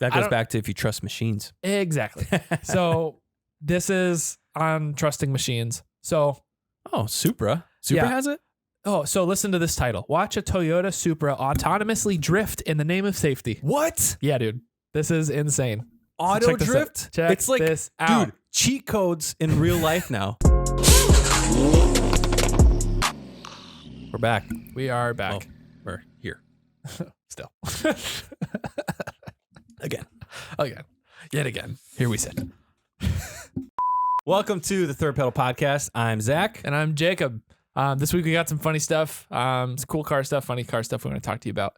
That goes back to if you trust machines. Exactly. So this is on trusting machines. So. Oh, Supra. Supra has it? Oh, so listen to this title. Watch a Toyota Supra autonomously drift in the name of safety. What? Yeah, dude. This is insane. Auto drift? Check like, this out. Dude, cheat codes in real life now. We're back. We are back. Well, we're here. Still. Again. Yet again. Here we sit. Welcome to the Third Pedal Podcast. I'm Zach. And I'm Jacob. This week we got some funny stuff. Some cool car stuff, funny car stuff we're going to talk to you about.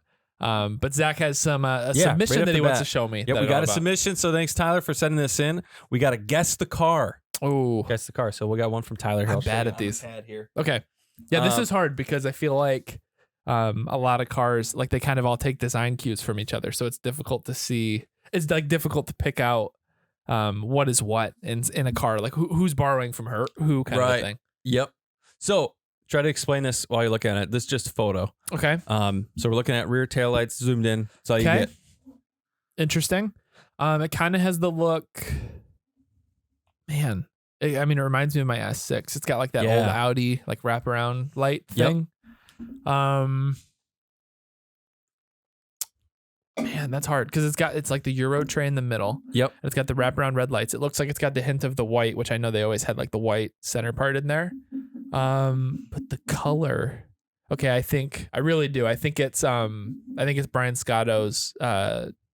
But Zach has some submission right that he wants to show me. Yep, we got a submission, so thanks, Tyler, for sending this in. We got to guess the car. Oh. Guess the car. So we got one from Tyler here. I'm bad at these. Here. Okay. Yeah, this is hard because I feel like a lot of cars, like they kind of all take design cues from each other. So it's difficult to see. It's like difficult to pick out what is what in a car. Like who's borrowing from who kind of a thing. Yep. So try to explain this while you're looking at it. This is just a photo. Okay. So we're looking at rear taillights zoomed in. That's all you get. Interesting. It kind of has the look. Man, it reminds me of my S6. It's got like that old Audi like wraparound light thing. Yep. Man, that's hard because it's like the Euro tray in the middle. Yep. It's got the wraparound red lights. It looks like it's got the hint of the white, which I know they always had like the white center part in there. But the color, okay, I really do. I think it's Brian Scotto's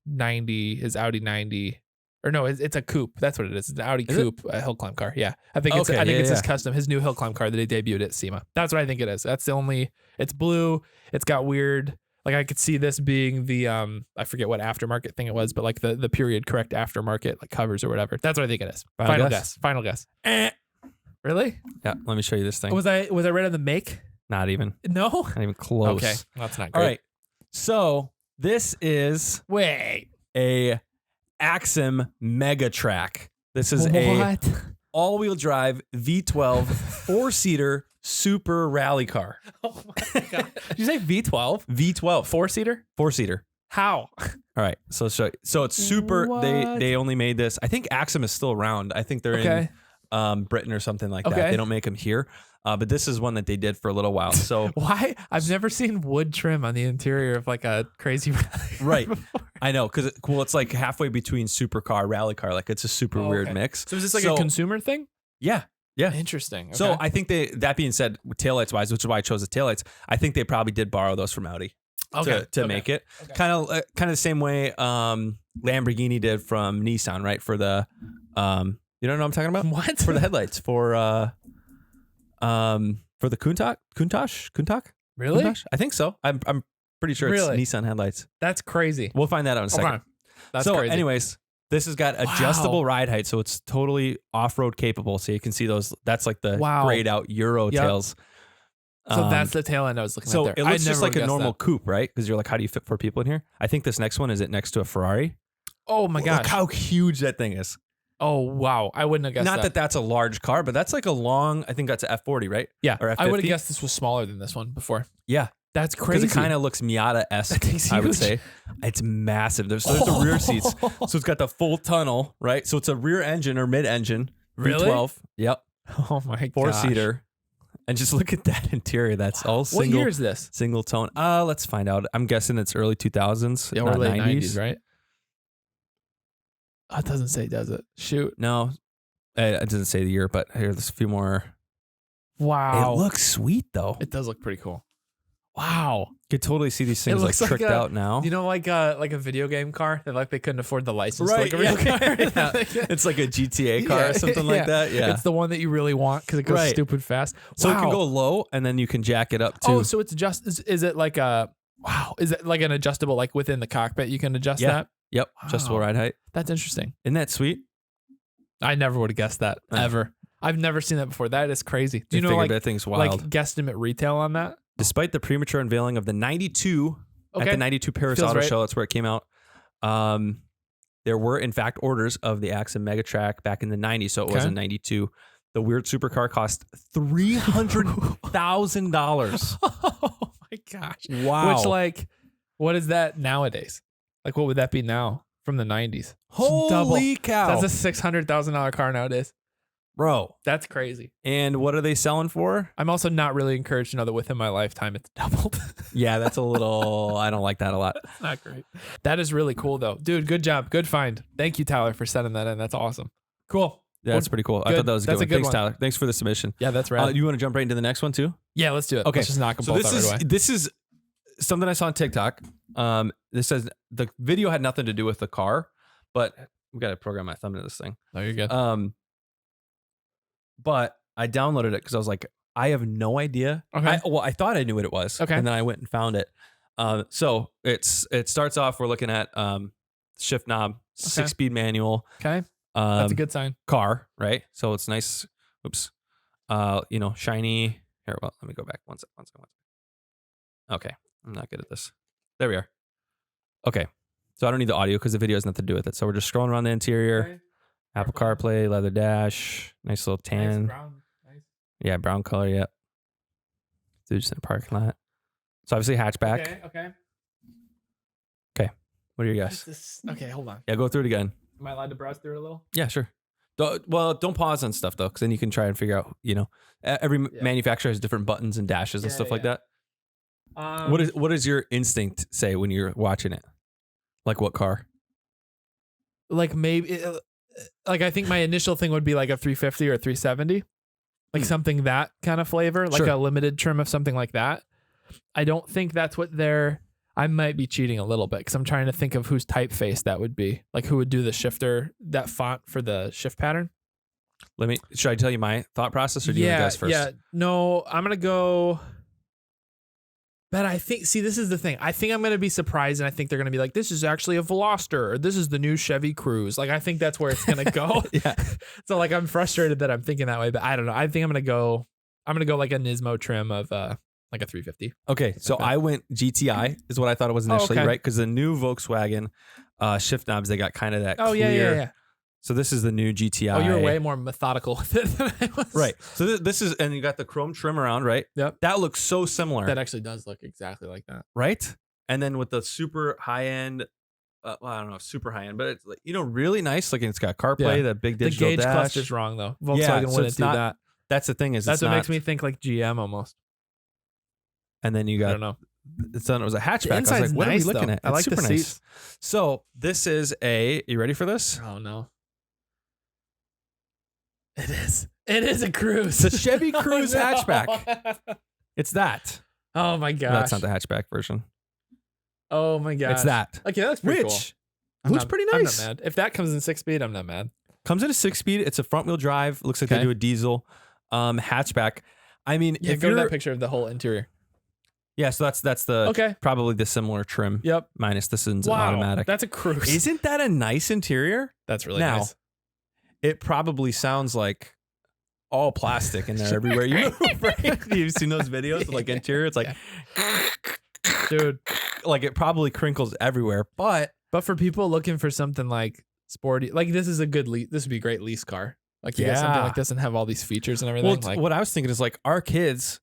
90, his Audi 90. Or no, it's a coupe. That's what it is. It's an Audi coupe, a hill climb car. Yeah, I think it's his custom, his new hill climb car that he debuted at SEMA. That's what I think it is. That's the only. It's blue. It's got weird. Like I could see this being the I forget what aftermarket thing it was, but like the period correct aftermarket like covers or whatever. That's what I think it is. Final guess. Really? Yeah. Let me show you this thing. Was I right on the make? Not even. No. Not even close. Okay, that's not great. All right. So this is a Axim Mega Track. This is a all-wheel drive V12 4-seater super rally car. Oh my god! Did you say V12? V12 4-seater? 4-seater. How? All right. So it's super. What? They only made this. I think Axim is still around. I think they're in Britain or something like that. They don't make them here. But this is one that they did for a little while. So why? I've never seen wood trim on the interior of like a crazy rally right. before. I know, because it's like halfway between supercar, rally car. Like it's a super weird mix. So is this like a consumer thing? Yeah. Yeah. Interesting. Okay. So I think that being said, taillights wise, which is why I chose the taillights, I think they probably did borrow those from Audi to make it. Okay. Kind of the same way Lamborghini did from Nissan, right? For the you don't know what I'm talking about? What? For the headlights for the Countach? Really? Countach? I think so. I'm pretty sure it's Nissan headlights. That's crazy. We'll find that out in a second. Okay. That's crazy. Anyways, this has got adjustable ride height, so it's totally off-road capable. So you can see those. That's like the grayed out Euro tails. So that's the tail end I was looking at there. So it looks just like a normal coupe, right? Because you're like, how do you fit 4 people in here? I think this next one is it next to a Ferrari. Oh my gosh. Look how huge that thing is. Oh, wow. I wouldn't have guessed Not that that's a large car, but that's like a long, I think that's an F40, right? Yeah. Or F50. I would have guessed this was smaller than this one before. Yeah. That's crazy. Because it kind of looks Miata-esque, I would say. It's massive. There's the rear seats. So it's got the full tunnel, right? So it's a rear engine or mid-engine. Really? V12. Yep. Oh my god. 4-seater. And just look at that interior. That's all single. What year is this? Single tone. Let's find out. I'm guessing it's early 2000s. Yeah, or late 90s, right? Oh, it doesn't say, does it? Shoot. No. It doesn't say the year, but there's a few more. Wow. It looks sweet, though. It does look pretty cool. Wow. You could totally see these things like tricked out now. You know, like a video game car that like they couldn't afford the license right, to like a real car. It's like a GTA car or something like that. Yeah. It's the one that you really want because it goes stupid fast. So it can go low and then you can jack it up too. Oh, so it's is it like is it like an adjustable, like within the cockpit you can adjust that? Yep. Wow. Adjustable ride height. That's interesting. Isn't that sweet? I never would have guessed that ever. I've never seen that before. That is crazy. Do you know like that thing's wild. Like guesstimate retail on that? Despite the premature unveiling of the 92 at the 92 Paris Auto Show, that's where it came out. There were in fact orders of the Axim Megatrack back in the 90s, so it was in 92. The weird supercar cost $300,000. Oh my gosh! Wow. Which like, what is that nowadays? Like, what would that be now? from the 90s. Holy cow. That's a $600,000 car nowadays. Bro. That's crazy. And what are they selling for? I'm also not really encouraged to know that within my lifetime it's doubled. Yeah, that's a little, I don't like that a lot. That's not great. That is really cool though. Dude, good job. Good find. Thank you, Tyler, for sending that in. That's awesome. Cool. Yeah, that's pretty cool. I thought that was a good one. Thanks, Tyler. Thanks for the submission. Yeah, that's right. You want to jump right into the next one too? Yeah, let's do it. Okay. Let's just knock them both out right away. This is something I saw on TikTok. This says the video had nothing to do with the car, but we got to program my thumb into this thing. Oh, you're good. But I downloaded it because I was like, I have no idea. Okay. I thought I knew what it was. Okay. And then I went and found it. So it starts off, we're looking at shift knob, 6-speed manual. Okay. That's a good sign. Car, right? So it's nice. Oops. Shiny. Here, well, let me go back one second. Okay. I'm not good at this. There we are. Okay. So I don't need the audio because the video has nothing to do with it. So we're just scrolling around the interior. Okay. Apple CarPlay, leather dash, nice little tan. Nice brown. Nice. Yeah, brown color, yep. Dude's in the parking lot. So obviously hatchback. Okay. What are your guys? Okay, hold on. Yeah, go through it again. Am I allowed to browse through it a little? Yeah, sure. Don't pause on stuff though, because then you can try and figure out, every manufacturer has different buttons and dashes and stuff like that. What does your instinct say when you're watching it? Like what car? Like maybe, like I think my initial thing would be like a 350 or 370, like something that kind of flavor, like a limited trim of something like that. I don't think that's what I might be cheating a little bit because I'm trying to think of whose typeface that would be. Like who would do the shifter, that font for the shift pattern. Should I tell you my thought process or do you want to guess first? Yeah, no, I'm going to go. But I think, this is the thing. I think I'm going to be surprised and I think they're going to be like, this is actually a Veloster or this is the new Chevy Cruze. Like, I think that's where it's going to go. Yeah. So like, I'm frustrated that I'm thinking that way, but I don't know. I think I'm going to go like a Nismo trim of like a 350. Okay. So I went GTI is what I thought it was initially, right? Because the new Volkswagen shift knobs, they got kind of that clear. Yeah. So this is the new GTI. Oh, you're way more methodical with it than I was. Right. So this is, and you got the chrome trim around, right? Yep. That looks so similar. That actually does look exactly like that. Right? And then with the super high end, I don't know if super high end, but it's like, really nice. Like it's got CarPlay, that big digital dash. The gauge cluster's wrong though. Volkswagen wouldn't do that. That's the thing that's what makes me think like GM almost. And then you got, I don't know. It was a hatchback. I was like, what are we looking at? I like super the seats. Nice. So this is you ready for this? Oh no. It is. It is a Cruze. The Chevy Cruze hatchback. It's that. Oh my gosh. No, that's not the hatchback version. Oh my gosh. It's that. Okay, that's pretty cool. Looks pretty nice. I'm not mad. If that comes in 6-speed, I'm not mad. Comes in a 6-speed. It's a front wheel drive. Looks like they do a diesel hatchback. I mean, if go to that picture of the whole interior. Yeah, so that's the probably the similar trim. Yep. Minus this is an automatic. That's a Cruze. Isn't that a nice interior? That's really nice. It probably sounds like all plastic in there everywhere you move, right? You've seen those videos of like interior? It's like, dude, like it probably crinkles everywhere. But for people looking for something like sporty, like this is a good this would be a great lease car. Like you get something like this and have all these features and everything. Well, what I was thinking is like our kids,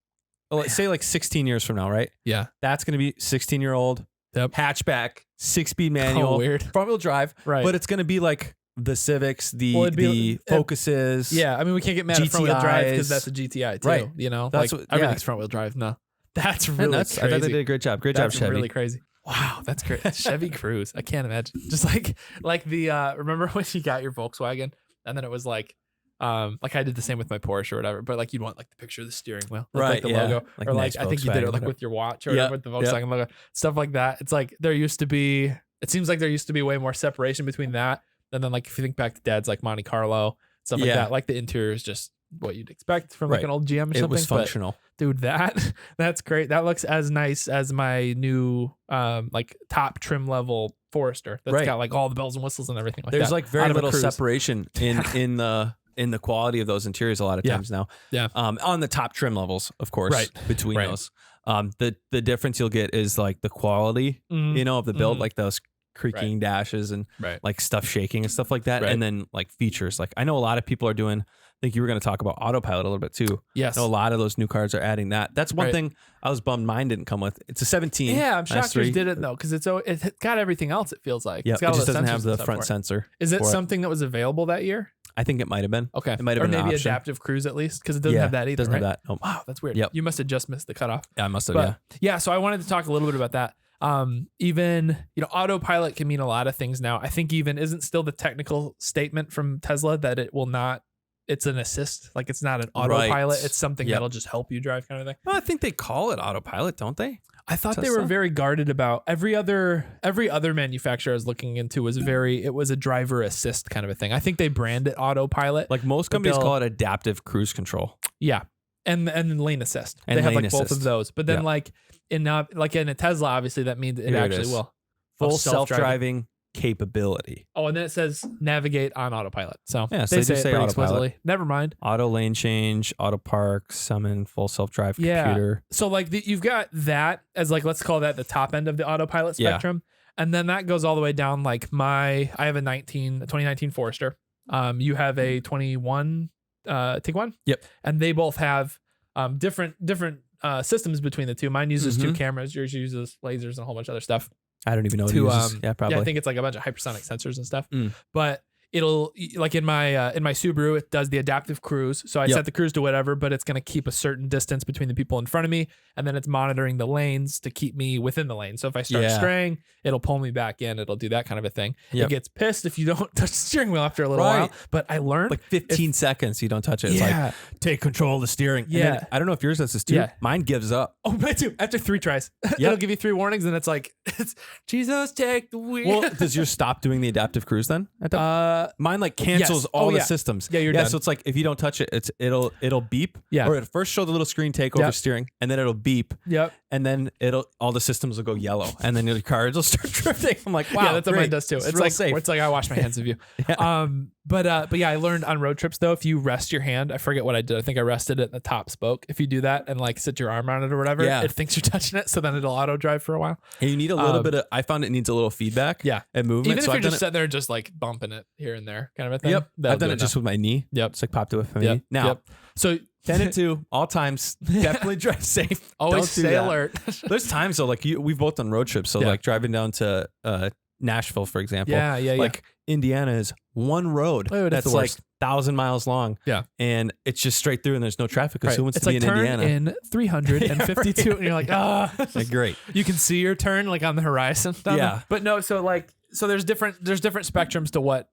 let's say like 16 years from now, right? Yeah. That's going to be 16-year-old hatchback, 6-speed manual, front wheel drive. Right. But it's going to be like the Civics, the Focuses. Yeah, I mean, we can't get mad at front wheel drive because that's a GTI too. Right. That's like everything's front wheel drive. No, that's really crazy. I thought they did a great job. Great job, Chevy. Really crazy. Wow, that's great. Chevy Cruze. I can't imagine. Just like the remember when you got your Volkswagen and then it was like I did the same with my Porsche or whatever, but like you'd want like the picture of the steering wheel, like the logo, like or like I think you did it like with your watch or whatever with the Volkswagen logo, stuff like that. It's like it seems like there used to be way more separation between that. And then like if you think back to Dad's like Monte Carlo, stuff like that, like the interior is just what you'd expect from like an old GM or something. It was functional. But, dude, that's great. That looks as nice as my new like top trim level Forester that's got like all the bells and whistles and everything like that. There's like very little separation in the quality of those interiors a lot of times now. Yeah. On the top trim levels, of course, between those. The difference you'll get is like the quality, of the build, like those creaking dashes and Right. like stuff shaking and stuff like that. Right. And then like features. Like I know a lot of people are doing, I think you were going to talk about autopilot a little bit too. Yes. I know a lot of those new cars are adding that. That's one thing I was bummed mine didn't come with. It's a 17. Yeah, I'm shocked yours S3. didn't though, because it's got everything else. It feels like. Yeah, It's got it all just the doesn't sensors have and the stuff front for it. sensor. Is it for something that was available that year? I think it might have been. Okay. It might have or been an maybe option. adaptive cruise at least, because it doesn't have that either. Doesn't right? have that. Oh. Wow, that's weird. Yep. You must have just missed the cutoff. Yeah, I must have. But, yeah. So I wanted to talk a little bit about that. Even, autopilot can mean a lot of things now. I think even isn't still the technical statement from Tesla that it will not, it's an assist. Like it's not an autopilot. Right. It's something that'll just help you drive kind of thing. Well, I think they call it autopilot, don't they? I thought they Tesla? were very guarded about every other manufacturer I was looking into was it was a driver assist kind of a thing. I think they brand it autopilot. Like most companies call it adaptive cruise control. Yeah. And lane assist. And they have lane like both assist. of those. But then Yeah. in a Tesla, obviously that means it Here it actually is. will. Full Self-driving. self-driving capability. Oh, and then it says navigate on autopilot. So Yeah, so they they do say it say pretty autopilot. explicitly. Never mind. Auto lane change, auto park, summon, full self-drive Yeah. computer. So like you've got that as like, let's call that the top end of the autopilot Yeah. spectrum. And then that goes all the way down. Like I have a 2019 Forester. You have a 21 Tiguan. Yep. And they both have different systems between the two. Mine uses 2 cameras. Yours uses lasers and a whole bunch of other stuff. I don't even know what To, it uses. Yeah, probably. Yeah, I think it's like a bunch of hypersonic sensors and stuff. Mm. But it'll like in my Subaru, it does the adaptive cruise. So I Yep. set the cruise to whatever, but it's going to keep a certain distance between the people in front of me, and then it's monitoring the lanes to keep me within the lane. So if I start Yeah. straying, it'll pull me back in. It'll do that kind of a thing. Yep. It gets pissed if you don't touch the steering wheel after a little Right. while. But I learned like 15 seconds you don't touch it. It's Yeah. like take control of the steering. And Yeah. then, I don't know if yours does this too. Yeah. Mine gives up. Oh, me too. After 3 tries, it'll give you 3 warnings, and it's like, it's Jesus, take the wheel. Well, does yours stop doing the adaptive cruise then? Mine like cancels Yes. all Oh, the yeah. systems. Yeah, you're done. So it's like if you don't touch it, it'll beep. Yeah. Or it'll first show the little screen take over Yep. steering, and then it'll beep, Yep. and then all the systems will go yellow, and then your car will start drifting. I'm like, wow, Yeah, that's what great. mine does too. It's real like safe. it's like I wash my hands of you. Yeah. But yeah, I learned on road trips though, if you rest your hand, I forget what I did. I think I rested it in the top spoke. If you do that and like sit your arm on it or whatever, Yeah. it thinks you're touching it, so then it'll auto drive for a while. And you need a little bit of. I found it needs a little feedback. Yeah. And movement. Even if so you're I've done just sitting there just like bumping it here and there, kind of a thing. Yep. that'll I've done do it just with my knee. Yep. Just like popped it with my knee. Yep. Now, Yep. So 10 and 2, all times, definitely drive safe. always Don't do stay that. alert. There's times though, like we've both done road trips. So Yeah. like driving down to Nashville, for example. Yeah. Like Indiana is one road Oh, that's that's the like worst. 1,000 miles long. Yeah. And it's just straight through and there's no traffic because Right. who wants It's to be like in turn Indiana? in 352, and you're like, Like, great. You can see your turn like on the horizon. Yeah. But no, so there's different spectrums to what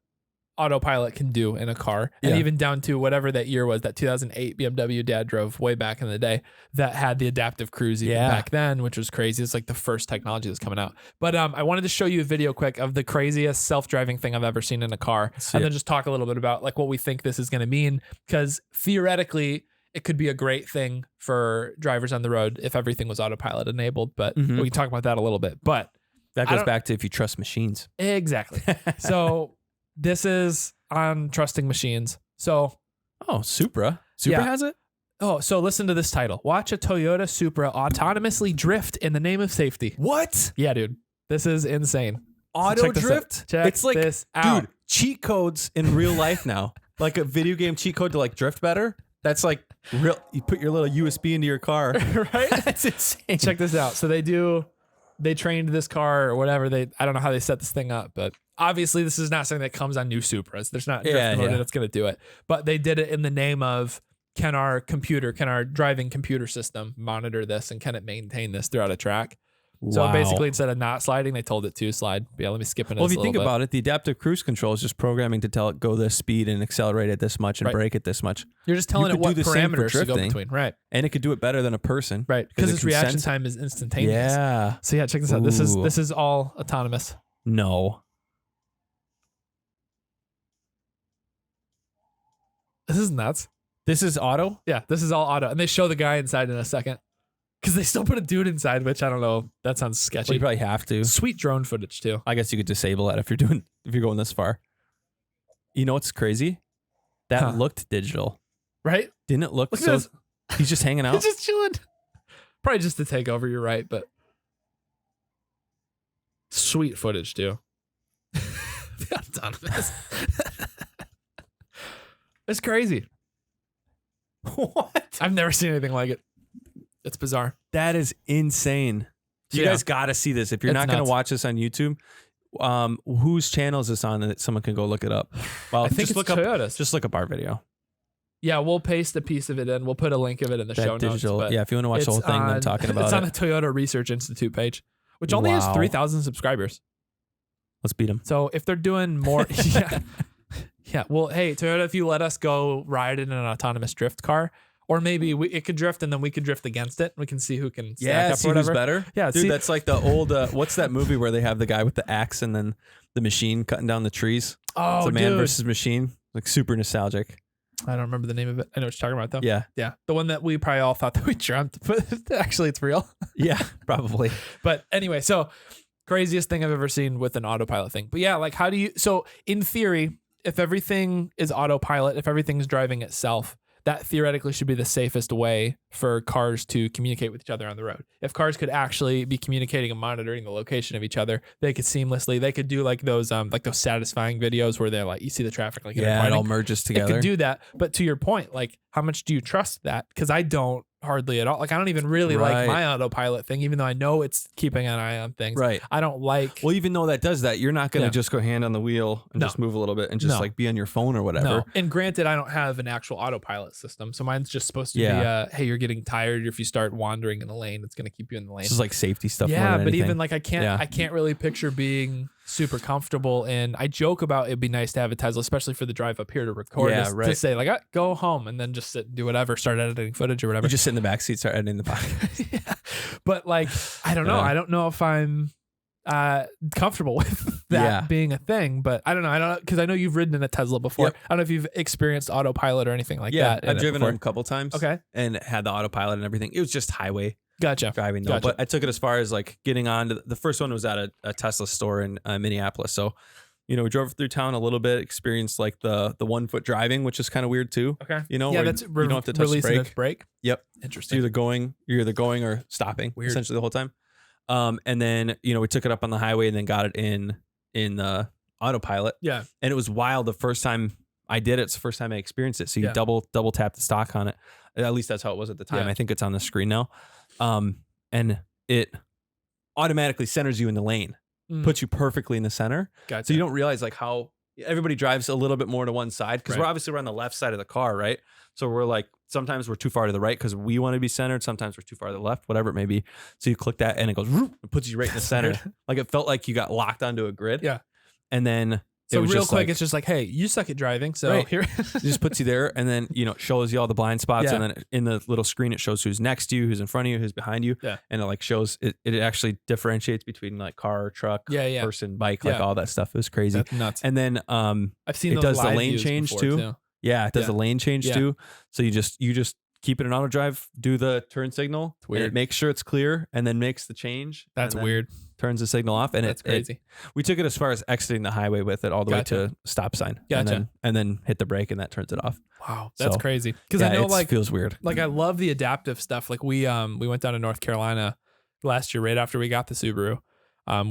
autopilot can do in a car, and Yeah. even down to whatever that year was, that 2008 BMW dad drove way back in the day that had the adaptive cruise even Yeah. back then, which was crazy. It's like the first technology that's coming out. But I wanted to show you a video quick of the craziest self-driving thing I've ever seen in a car, see and it. then just talk a little bit about like what we think this is going to mean, because theoretically it could be a great thing for drivers on the road if everything was autopilot enabled, but Mhm. we can talk about that a little bit. But That I goes don't- back to if you trust machines. exactly. So this is on trusting machines. So, Oh, Supra. Supra Yeah. has it? so listen to this title. Watch a Toyota Supra autonomously drift in the name of safety. What? Yeah, dude. This is insane. Auto check this out. drift? Check It's like, this out. dude, cheat codes in real life now. Like a video game cheat code to like drift better. That's like real. You put your little USB into your car. Right? That's insane. Check this out. So they trained this car or whatever. I don't know how they set this thing up, but obviously this is not something that comes on new Supras. There's not drift mode that's going to do it, but they did it in the name of can our driving computer system monitor this, and can it maintain this throughout a track? So Wow. basically, instead of not sliding, they told it to slide. But yeah, let me skip into Well, if this you a think little bit. about it, the adaptive cruise control is just programming to tell it go this speed and accelerate at this much and Right. brake at this much. You're just telling you it could what do the same for parameters to go drifting. between. Right. And it could do it better than a person. Right. Because Because it its can reaction sense- time is instantaneous. Yeah. So yeah, check this out. Ooh. This is all autonomous. No. This is nuts. This is auto? Yeah, this is all auto. And they show the guy inside in a second. Because they still put a dude inside, which I don't know. That sounds Well, sketchy. you probably have to. Sweet drone footage too. I guess you could disable that if you're going this far. You know what's crazy? That Huh. looked digital. Right? Didn't it look Look at so? this. He's just hanging out. It's just chilling. Probably just to take over, you're right, but sweet footage too. the autonomous. It's crazy. What? I've never seen anything like it. It's bizarre. That is insane. You guys got to see this. If you're not going to watch this on YouTube, whose channel is this on that someone can go look it up? Well, I think just it's look Toyota's. Just look up our video. Yeah, we'll paste a piece of it in. We'll put a link of it in the show notes. Yeah, if you want to watch the whole thing, I'm talking about it's on the Toyota Research Institute page, which only has 3,000 subscribers. Let's beat them. So if they're doing more, yeah. Well, hey, Toyota, if you let us go ride in an autonomous drift car, or maybe it could drift and then we could drift against it. We can see who can stack up see or whatever. Who's better. Yeah, dude, that's like the old. What's that movie where they have the guy with the axe and then the machine cutting down the trees? Oh, it's a man versus machine. Like super nostalgic. I don't remember the name of it. I know what you're talking about though. Yeah. Yeah. The one that we probably all thought that we dreamt, but actually it's real. Yeah, probably. But anyway, so craziest thing I've ever seen with an autopilot thing. But yeah, like how do you, so in theory, if everything is autopilot, if everything's driving itself, that theoretically should be the safest way for cars to communicate with each other on the road. If cars could actually be communicating and monitoring the location of each other, they could seamlessly, they could do like those satisfying videos where they're like, you see the traffic, like, it all merges together. It could do that. But to your point, like how much do you trust that? Because I don't hardly at all. Like I don't even really like my autopilot thing, even though I know it's keeping an eye on things. Right. I don't like. Well, even though that does that, you're not going to just go hand on the wheel and just move a little bit and just like be on your phone or whatever. No. And granted, I don't have an actual autopilot system, so mine's just supposed to be, hey, you're getting tired. If you start wandering in the lane, it's going to keep you in the lane. This is like safety stuff. Yeah, but anything. even like I can't really picture being super comfortable. And I joke about it'd be nice to have a Tesla, especially for the drive up here to record. To say like, go home and then just sit and do whatever, start editing footage or whatever. You just sit in the back seat, start editing the podcast. Yeah. But like, I don't know. I don't know if I'm comfortable with that being a thing, but I don't know. Because I know you've ridden in a Tesla before. I don't know if you've experienced autopilot or anything like that. I've driven them a couple times. Okay. And had the autopilot and everything. It was just highway. Gotcha. Driving though. But I took it as far as like getting on to the first one was at a Tesla store in Minneapolis. So, we drove through town a little bit, experienced like the 1 foot driving, which is kind of weird too. Okay. Yeah, that's you don't have to touch the brake. Yep. Interesting. You're either going or stopping essentially the whole time. And then, we took it up on the highway and then got it in the autopilot. Yeah. And it was wild the first time I did it. It's the first time I experienced it. So you double tap the stock on it. At least that's how it was at the time. I think it's on the screen now. And it automatically centers you in the lane, puts you perfectly in the center. Gotcha. So you don't realize like how everybody drives a little bit more to one side because we're on the left side of the car, right? So we're like, sometimes we're too far to the right because we want to be centered. Sometimes we're too far to the left, whatever it may be. So you click that and it goes, it puts you right in the center. Like it felt like you got locked onto a grid. Yeah. And then so real quick, it's just like, hey, you suck at driving. So here it just puts you there. And then, it shows you all the blind spots. And then in the little screen, it shows who's next to you, who's in front of you, who's behind you. Yeah. And it like shows, it actually differentiates between like car, truck, person, bike, like all that stuff. It was crazy. That's nuts. And then I've seen it does the lane change too. Yeah, it does the lane change too. So you just keep it in auto drive, do the turn signal. It's weird. It makes sure it's clear and then makes the change. That's weird. Turns the signal off. And that's crazy. We took it as far as exiting the highway with it all the way to stop sign. Gotcha. And then hit the brake and that turns it off. Wow. That's crazy. Because I know it feels weird. Like I love the adaptive stuff. Like we went down to North Carolina last year right after we got the Subaru.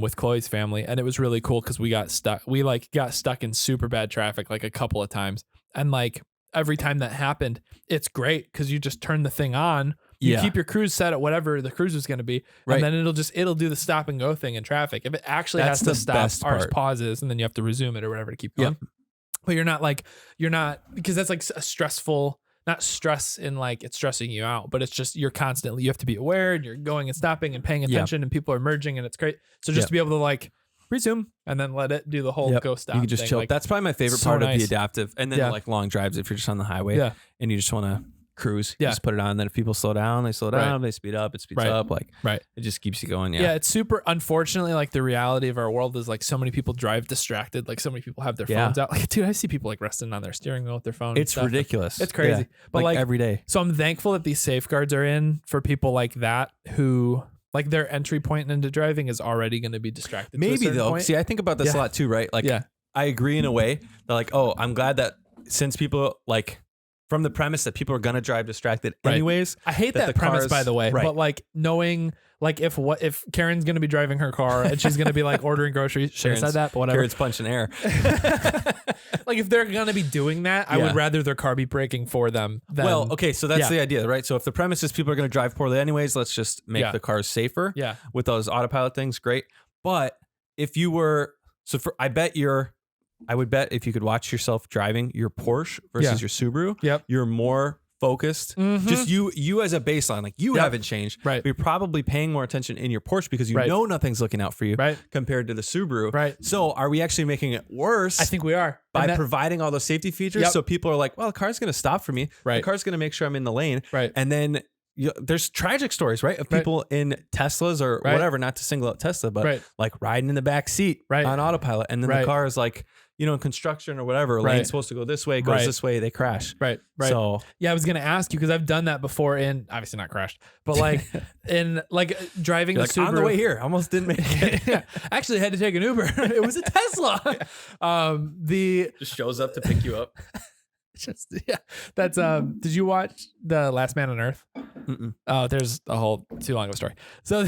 With Chloe's family, and it was really cool because we got stuck. We got stuck in super bad traffic like a couple of times, and like every time that happened, it's great because you just turn the thing on. You keep your cruise set at whatever the cruise is going to be, and then it'll do the stop and go thing in traffic. If it actually has to stop, ours pauses, and then you have to resume it or whatever to keep going. But you're not because that's like a stressful. Not stress in like it's stressing you out, but it's just you have to be aware and you're going and stopping and paying attention and people are merging and it's great. So just to be able to like resume and then let it do the whole go stop. You can just chill. Like, that's probably my favorite part of the adaptive. And then like long drives if you're just on the highway and you just want to cruise. You just put it on. Then if people slow down, they slow down. If they speed up, it speeds up. Like it just keeps you going. Yeah, it's super. Unfortunately, like the reality of our world is like so many people drive distracted. Like so many people have their phones out. Like dude, I see people like resting on their steering wheel with their phone. It's ridiculous. It's crazy. But like every day. So I'm thankful that these safeguards are in for people like that who like their entry point into driving is already going to be distracted. Maybe though. See, I think about this a lot too, right? Like I agree in a way. They're like, oh, I'm glad that since people like from the premise that people are going to drive distracted anyways. I hate that premise, by the way. Right. But like knowing like if Karen's going to be driving her car and she's going to be like ordering groceries, should have said that, but whatever. Karen's punching air. Like if they're going to be doing that, I would rather their car be braking for them. Than, well, okay. So that's the idea, right? So if the premise is people are going to drive poorly anyways, let's just make the cars safer with those autopilot things. Great. But if you were, I would bet if you could watch yourself driving your Porsche versus your Subaru, you're more focused. Just you as a baseline, like you haven't changed. Right. But you're probably paying more attention in your Porsche because you know nothing's looking out for you compared to the Subaru. Right. So are we actually making it worse? I think we are. By providing all those safety features. So people are like, well, the car's going to stop for me. Right. The car's going to make sure I'm in the lane. Right. And then there's tragic stories, right? Of people in Teslas or whatever, not to single out Tesla, but like riding in the back seat on autopilot. And then the car is like, you know, in construction or whatever, lane's supposed to go this way, goes this way, they crash. Right. So I was going to ask you, because I've done that before in, obviously not crashed, but like in like driving the Subaru. On the way here, almost didn't make it. Actually had to take an Uber. It was a Tesla. Just shows up to pick you up. That's did you watch The Last Man on Earth? Mm-mm. Oh, there's a whole too long of a story. So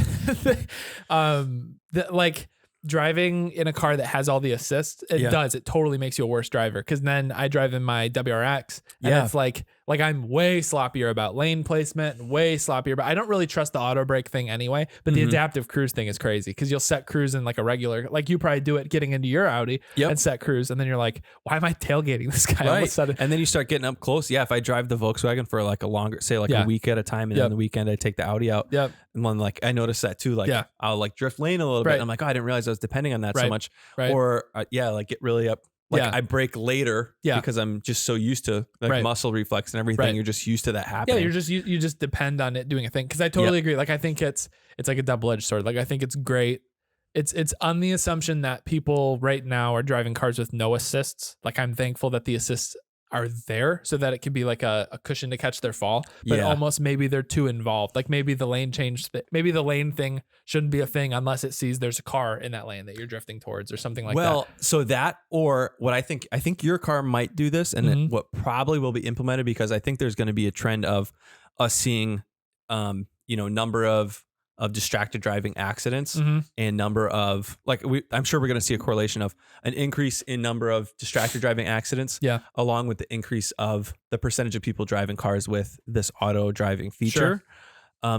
like driving in a car that has all the assists, it totally makes you a worse driver. Because then I drive in my WRX and it's like I'm way sloppier about lane placement and way sloppier, but I don't really trust the auto brake thing anyway. But the adaptive cruise thing is crazy because you'll set cruise in like a regular, like you probably do it getting into your Audi and set cruise. And then you're like, why am I tailgating this guy all of a sudden? And then you start getting up close. Yeah. If I drive the Volkswagen for like a longer, say like a week at a time, and then the weekend I take the Audi out. Yep. And then like, I noticed that too. Like I'll like drift lane a little bit. And I'm like, oh, I didn't realize I was depending on that so much. Or like get really up. Like I brake later because I'm just so used to like muscle reflex and everything. You're just used to that happening. Yeah, you just depend on it doing a thing. Because I totally agree. Like I think it's like a double-edged sword. Like I think it's great. It's on the assumption that people right now are driving cars with no assists. Like I'm thankful that the assists are there so that it can be like a cushion to catch their fall, but almost maybe they're too involved. Like maybe the lane maybe the lane thing shouldn't be a thing unless it sees there's a car in that lane that you're drifting towards or something like that. Well, so that, or what I think your car might do this, and then what probably will be implemented, because I think there's going to be a trend of us seeing, number of distracted driving accidents and number of I'm sure we're going to see a correlation of an increase in number of distracted driving accidents along with the increase of the percentage of people driving cars with this auto driving feature.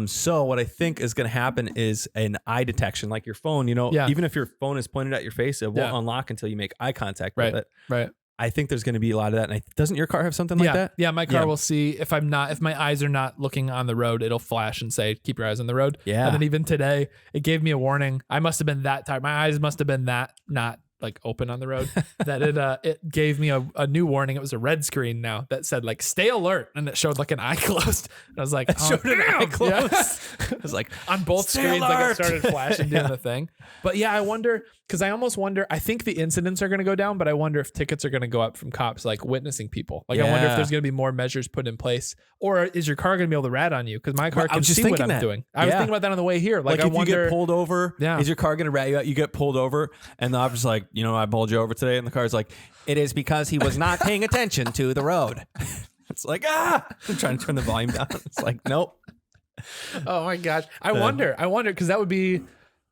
So what I think is going to happen is an eye detection, like your phone, even if your phone is pointed at your face, it won't unlock until you make eye contact with it. Right. I think there's going to be a lot of that. And doesn't your car have something like that? Yeah, my car will see if my eyes are not looking on the road, it'll flash and say, keep your eyes on the road. Yeah. And then even today, it gave me a warning. I must have been that tired. My eyes must have been that not like open on the road that it gave me a new warning. It was a red screen now that said like stay alert, and it showed like an eye closed. And I was like, showed an eye closed. It was like on both screens, alert. Like it started flashing doing the thing. But yeah, I wonder, because I almost wonder, I think the incidents are going to go down, but I wonder if tickets are going to go up from cops like witnessing people. Like I wonder if there's going to be more measures put in place, or is your car going to be able to rat on you? Because my car can see what I'm doing. I was thinking about that on the way here. Like I if wonder, you get pulled over, is your car going to rat you out? You get pulled over, and the officer's like, I pulled you over today, and the car's like, it is because he was not paying attention to the road. It's like, I'm trying to turn the volume down. It's like, nope. Oh my gosh. I wonder, because that would be,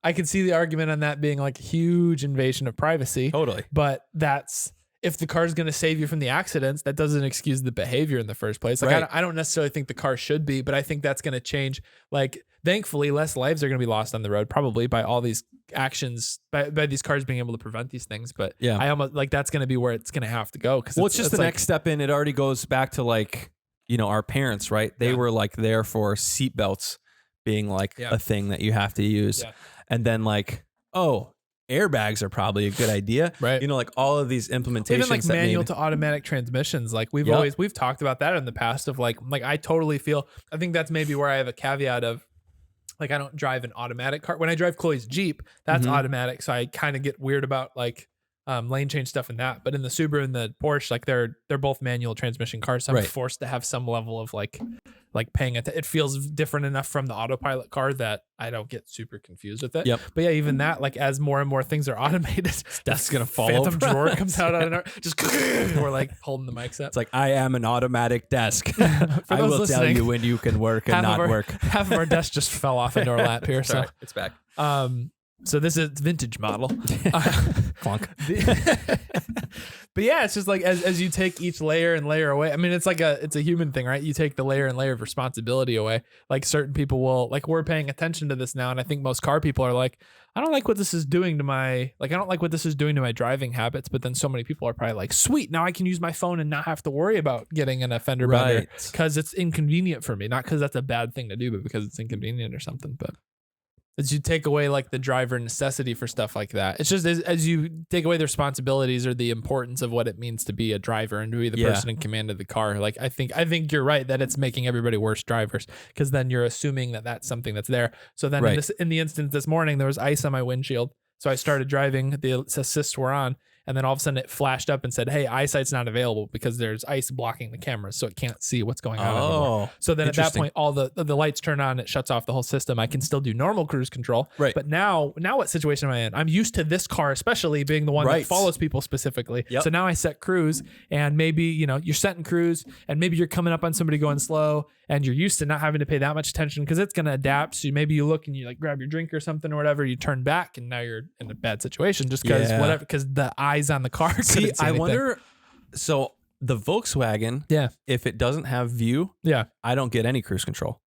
I could see the argument on that being like a huge invasion of privacy. Totally. But that's, if the car's going to save you from the accidents, that doesn't excuse the behavior in the first place. Like I don't necessarily think the car should be, but I think that's going to change. Like thankfully, less lives are going to be lost on the road, probably by all these actions, by these cars being able to prevent these things. But I almost like that's going to be where it's going to have to go. Because it's just the next step in. It already goes back to like, our parents, right? They were like there for seatbelts being like a thing that you have to use. Yeah. And then like, airbags are probably a good idea. Right. Like all of these implementations. Even like manual to automatic transmissions. Like we've talked about that in the past of like I totally feel, I think that's maybe where I have a caveat of like, I don't drive an automatic car. When I drive Chloe's Jeep, that's automatic. So I kind of get weird about like lane change stuff in that. But in the Subaru and the Porsche, like they're both manual transmission cars. So I'm forced to have some level of like paying it. It feels different enough from the autopilot car that I don't get super confused with it. Yep. But yeah, even that, like as more and more things are automated, that's gonna fall Phantom over. drawer comes out of nowhere. Just we're like holding the mics up. It's like, I am an automatic desk. I will tell you when you can work and not work. Half of our desk just fell off into our lap here. So it's back. So this is vintage model. Clunk. But yeah, it's just like as you take each layer and layer away. I mean, it's a human thing, right? You take the layer and layer of responsibility away. Like certain people will, like we're paying attention to this now, and I think most car people are like, I don't like what this is doing to my driving habits. But then so many people are probably like, sweet, now I can use my phone and not have to worry about getting an fender bender because it's inconvenient for me, not because that's a bad thing to do, but because it's inconvenient or something. But as you take away like the driver necessity for stuff like that, it's just as you take away the responsibilities or the importance of what it means to be a driver and to be the person in command of the car. Like I think you're right that it's making everybody worse drivers, because then you're assuming that that's something that's there. So then in the instance this morning, there was ice on my windshield. So I started driving, the assists were on, and then all of a sudden it flashed up and said, hey, eyesight's not available because there's ice blocking the camera, so it can't see what's going on anymore. So then at that point, all the lights turn on, it shuts off the whole system. I can still do normal cruise control. Right. But now what situation am I in? I'm used to this car, especially being the one that follows people specifically. Yep. So now I set cruise, and maybe, you're setting cruise, and maybe you're coming up on somebody going slow, and you're used to not having to pay that much attention because it's going to adapt. So maybe you look and you like grab your drink or something or whatever, you turn back, and now you're in a bad situation just because because the eyes on the car. See, I wonder. So the Volkswagen, if it doesn't have view, I don't get any cruise control.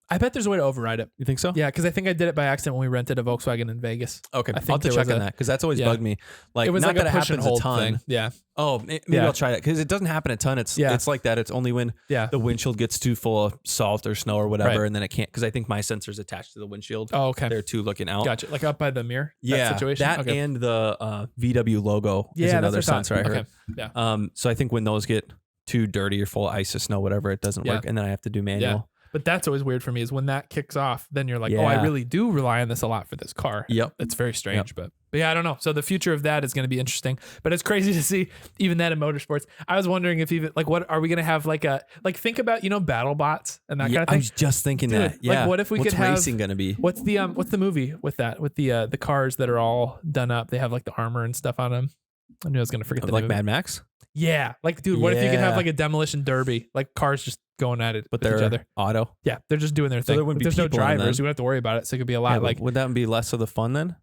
I bet there's a way to override it. You think so? Yeah, because I think I did it by accident when we rented a Volkswagen in Vegas. Okay, I'll have to check on that because that's always bugged me. Like, it was not like that a it push and happens hold a ton. thing. Yeah. Oh, maybe I'll try that because it doesn't happen a ton. It's like that. It's only when the windshield gets too full of salt or snow or whatever, and then it can't, because I think my sensor's attached to the windshield. Oh, okay. They're too looking out. Gotcha. Like up by the mirror. Yeah. That situation. And the VW logo is another sensor I heard. Okay. Yeah. So I think when those get too dirty or full of ice or snow, whatever, it doesn't work, and then I have to do manual. Yeah. But that's always weird for me, is when that kicks off, then you're like, oh, I really do rely on this a lot for this car. Yep. It's very strange, but yeah, I don't know. So the future of that is going to be interesting, but it's crazy to see even that in motorsports. I was wondering if even like, what are we going to have think about, battle bots and that kind of thing. I was just thinking that. Yeah. Like what if we could have racing going to be? What's the movie with that, with the cars that are all done up? They have like the armor and stuff on them. I knew I was going to forget the like movie. Mad Max. Yeah. Like, dude, what if you could have like a demolition derby, like cars just going at it with each other? Auto. Yeah. They're just doing their thing. There wouldn't be there's no people drivers. You wouldn't have to worry about it. So it could be a lot would that be less of the fun then?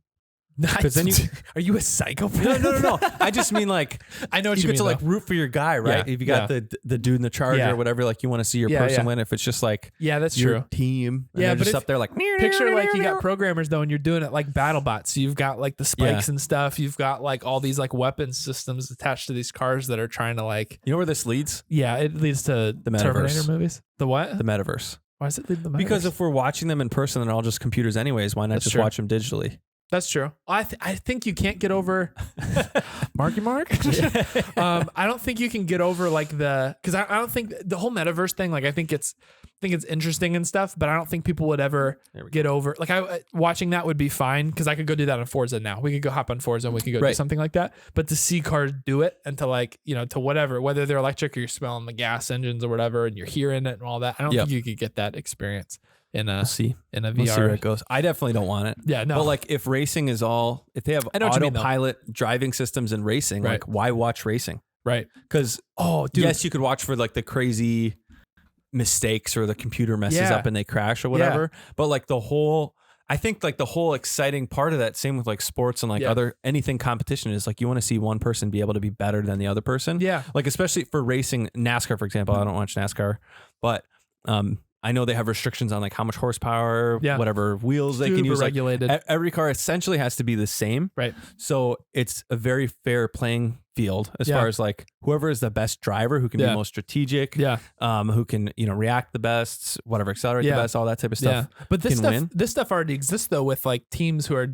Because then are you a psychopath? No. I just mean like, I know what you get mean, to like root for your guy, right? Yeah, if you got the dude in the Charger or whatever, like you want to see your person win. If it's just like that's your true. team, and they're just up there like picture like you got programmers though, and you're doing it like battle bots. So you've got like the spikes and stuff. You've got like all these like weapon systems attached to these cars that are trying to like. You know where this leads? Yeah, it leads to the metaverse. Terminator movies. The what? The metaverse. Why does it lead to the metaverse? Because if we're watching them in person, they're all just computers anyways. Why not just watch them digitally? That's true. I think you can't get over Marky Mark. I don't think you can get over like because I don't think the whole metaverse thing, like I think it's interesting and stuff, but I don't think people would ever get over like watching that would be fine, because I could go do that on Forza now. We could go hop on Forza and we could go do something like that. But to see cars do it and to like, to whatever, whether they're electric or you're smelling the gas engines or whatever and you're hearing it and all that, I don't think you could get that experience. In a VR. We'll see where it goes. I definitely don't want it. Yeah, no. But like if racing is if they have autopilot driving systems in racing, like why watch racing? Right. Because yes, you could watch for like the crazy mistakes or the computer messes up and they crash or whatever. But like I think like the whole exciting part of that, same with like sports and like anything competition, is like you want to see one person be able to be better than the other person. Yeah. Like especially for racing, NASCAR, for example. I don't watch NASCAR, but I know they have restrictions on like how much horsepower, whatever wheels they can use. Regulated. Like, every car essentially has to be the same. Right. So it's a very fair playing field as far as like whoever is the best driver, who can be most strategic, who can, react the best, whatever, accelerate the best, all that type of stuff. But this stuff already exists though with like teams who are,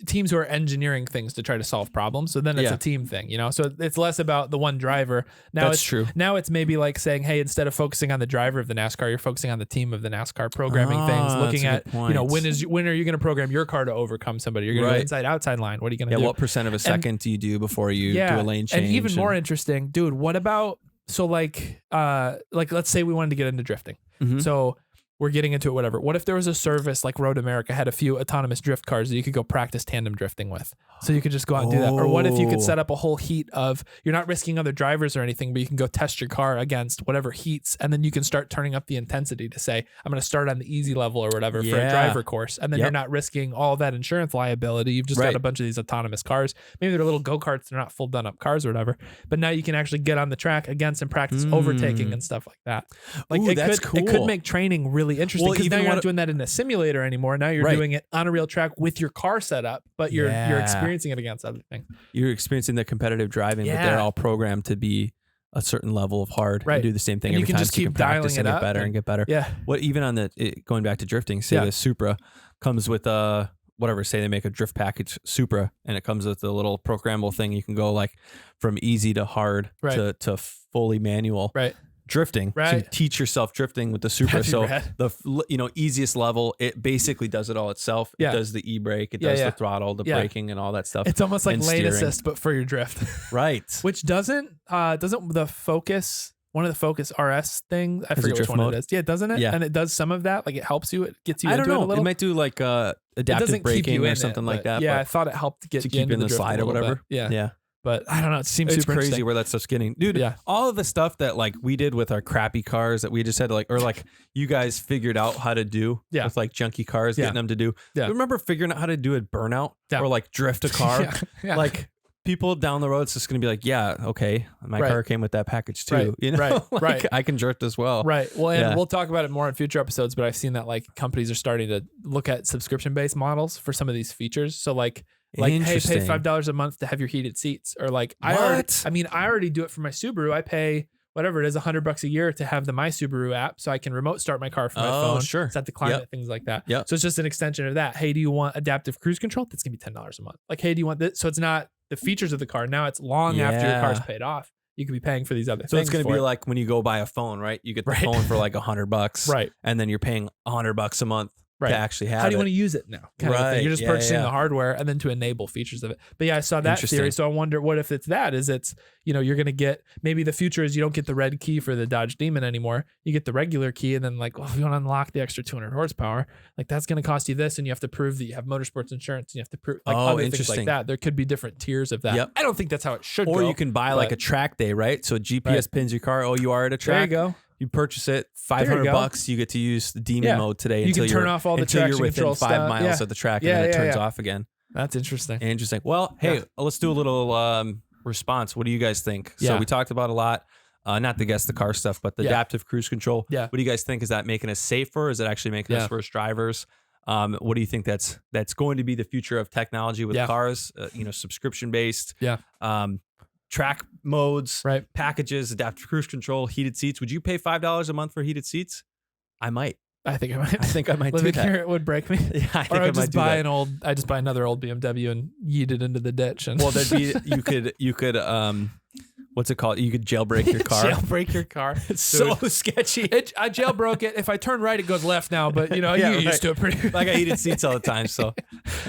teams who are engineering things to try to solve problems. So then it's a team thing, you know? So it's less about the one driver. Now That's true. Now it's maybe like saying, hey, instead of focusing on the driver of the NASCAR, you're focusing on the team of the NASCAR, programming things, looking at, you know, when are you going to program your car to overcome somebody? You're going to go inside, outside line. What are you going to do? What percent of a second do you do before you do a lane change? And even more interesting, dude, what about, so like let's say we wanted to get into drifting. Mm-hmm. So we're getting into it, whatever. What if there was a service like Road America had a few autonomous drift cars that you could go practice tandem drifting with? So you could just go out and do that. Or what if you could set up a whole heat of, you're not risking other drivers or anything, but you can go test your car against whatever heats. And then you can start turning up the intensity to say, I'm going to start on the easy level or whatever for a driver course. And then you're not risking all that insurance liability. You've just got a bunch of these autonomous cars. Maybe they're little go-karts. They're not full done up cars or whatever. But now you can actually get on the track against and practice overtaking and stuff like that. Like that's cool. It could make training really interesting, because now you're not doing that in a simulator anymore. Now you're doing it on a real track with your car set up, but you're experiencing it against other things. You're experiencing the competitive driving, but they're all programmed to be a certain level of hard and do the same thing and every you can time. just keep dialing it up and get better. Yeah. What even on going back to drifting, say the Supra comes with whatever, say they make a drift package Supra and it comes with a little programmable thing. You can go like from easy to hard to fully manual. Drifting, so you teach yourself drifting with the Supra. So the easiest level, it basically does it all itself. It does the e-brake, it does the throttle, the braking, and all that stuff. It's almost like lane assist, but for your drift. Which doesn't the Focus, one of the Focus RS things, I forget which one it is. Yeah, doesn't it? And it does some of that. Like it helps you. It gets you. I don't know. It might do like adaptive braking or something like that. Yeah, I thought it helped get to keep you in the slide or whatever. Yeah. But I don't know. It seems super crazy where that stuff's getting, dude. All of the stuff that like we did with our crappy cars that we just had to like, or like you guys figured out how to do with like junky cars, getting them to do. Remember figuring out how to do a burnout or like drift a car? Like people down the road, it's just going to be like, okay, my car came with that package too. You know, like, I can drift as well. Well, and we'll talk about it more in future episodes, but I've seen that like companies are starting to look at subscription-based models for some of these features. So like, hey, pay $5 a month to have your heated seats, or like I already do it for my Subaru. I pay whatever it is, $100 a year to have the My Subaru app, so I can remote start my car from my phone. Set the climate, things like that. So it's just an extension of that. Hey, do you want adaptive cruise control? That's gonna be $10 a month. Like, hey, do you want this? So it's not the features of the car. Now it's long after your car's paid off. You could be paying for these other things. So it's going to be like when you go buy a phone, right? You get the phone for like $100, and then you're paying $100 a month to actually have it. How do you want to use it now? Kind of thing. You're just purchasing the hardware and then to enable features of it. But yeah, I saw that theory. So I wonder what if it's that, you're going to get, maybe the future is you don't get the red key for the Dodge Demon anymore. You get the regular key, and then like, well, if you want to unlock the extra 200 horsepower, like that's going to cost you this, and you have to prove that you have motorsports insurance, and you have to prove like other things like that. There could be different tiers of that. I don't think that's how it should go. Or you can buy like a track day, right? So GPS pins your car. Oh, you are at a track. There you go. You purchase it, $500. You get to use the Demon mode today until turn off all the you're within 5 miles of the track, and then it turns off again. That's interesting. Well, hey, let's do a little response. What do you guys think? So we talked about a lot, not to guess the car stuff, but the adaptive cruise control. What do you guys think? Is that making us safer? Is it actually making us worse drivers? What do you think that's going to be the future of technology with cars? Subscription based. Track modes, packages, adaptive cruise control, heated seats. Would you pay $5 a month for heated seats? I might. I think I might do that. Here, it would break me. I think I might buy I just buy another old BMW and yeet it into the ditch. And well, there'd be you could what's it called? You could jailbreak your car. Jailbreak your car. It's so sketchy. I jailbroke it. If I turn right, it goes left now. But you get used to it pretty. Like I heated seats all the time. So,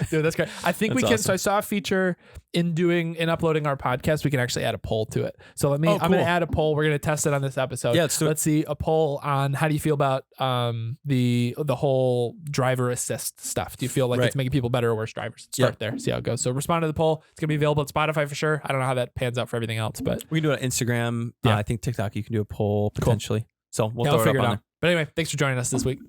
dude, that's great. I think we can. Awesome. So I saw a feature in uploading our podcast. We can actually add a poll to it. So I'm going to add a poll. We're going to test it on this episode. Yeah, let's see a poll on how do you feel about the whole driver assist stuff. Do you feel like it's making people better or worse drivers? Start there. See how it goes. So respond to the poll. It's going to be available at Spotify for sure. I don't know how that pans out for everything else, but we can do it on Instagram. I think TikTok, you can do a poll potentially. So we'll throw it up on there. But anyway, thanks for joining us this week.